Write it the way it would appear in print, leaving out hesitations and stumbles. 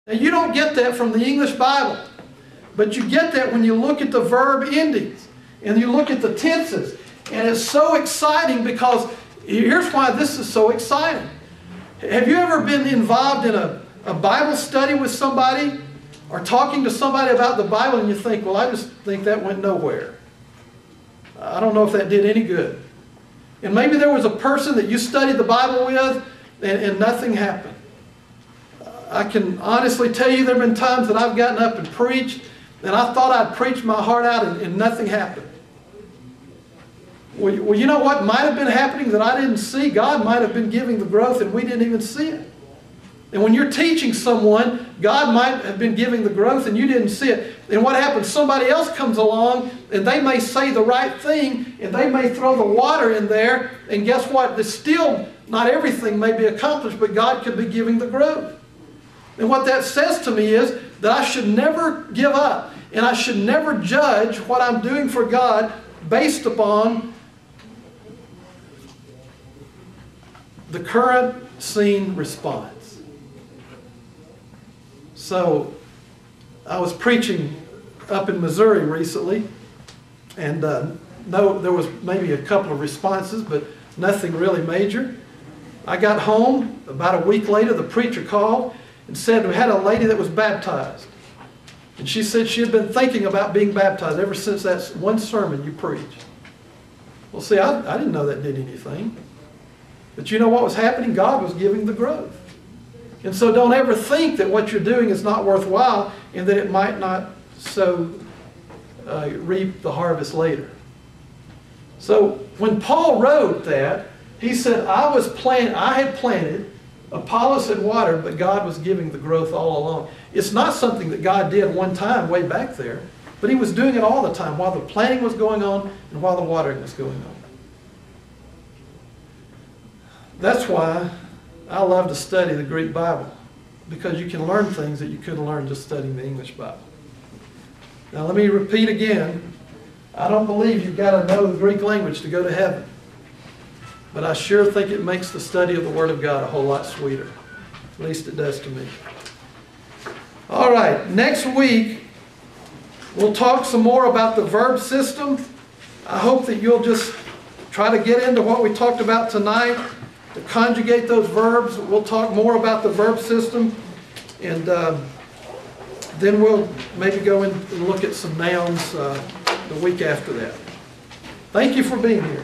Now, you don't get that from the English Bible, but you get that when you look at the verb endings and you look at the tenses. And it's so exciting because here's why this is so exciting. Have you ever been involved in a Bible study with somebody or talking to somebody about the Bible and you think, well, I just think that went nowhere. I don't know if that did any good. And maybe there was a person that you studied the Bible with and nothing happened. I can honestly tell you there have been times that I've gotten up and preached and I thought I'd preached my heart out and nothing happened. Well, you know what might have been happening that I didn't see? God might have been giving the growth and we didn't even see it. And when you're teaching someone, God might have been giving the growth and you didn't see it. And what happens? Somebody else comes along and they may say the right thing and they may throw the water in there. And guess what? There's still not everything may be accomplished, but God could be giving the growth. And what that says to me is that I should never give up. And I should never judge what I'm doing for God based upon the current scene response. So, I was preaching up in Missouri recently, and no, there was maybe a couple of responses, but nothing really major. I got home, about a week later, the preacher called and said we had a lady that was baptized. And she said she had been thinking about being baptized ever since that one sermon you preached. Well, see, I didn't know that did anything. But you know what was happening? God was giving the growth. And so don't ever think that what you're doing is not worthwhile and that it might not reap the harvest later. So when Paul wrote that, he said, I had planted, Apollos had watered, but God was giving the growth all along. It's not something that God did one time way back there, but he was doing it all the time while the planting was going on and while the watering was going on. That's why I love to study the Greek Bible, because you can learn things that you couldn't learn just studying the English Bible. Now let me repeat again, I don't believe you've got to know the Greek language to go to heaven. But I sure think it makes the study of the Word of God a whole lot sweeter. At least it does to me. All right, next week we'll talk some more about the verb system. I hope that you'll just try to get into what we talked about tonight, to conjugate those verbs. We'll talk more about the verb system, and then we'll maybe go in and look at some nouns the week after that. Thank you for being here.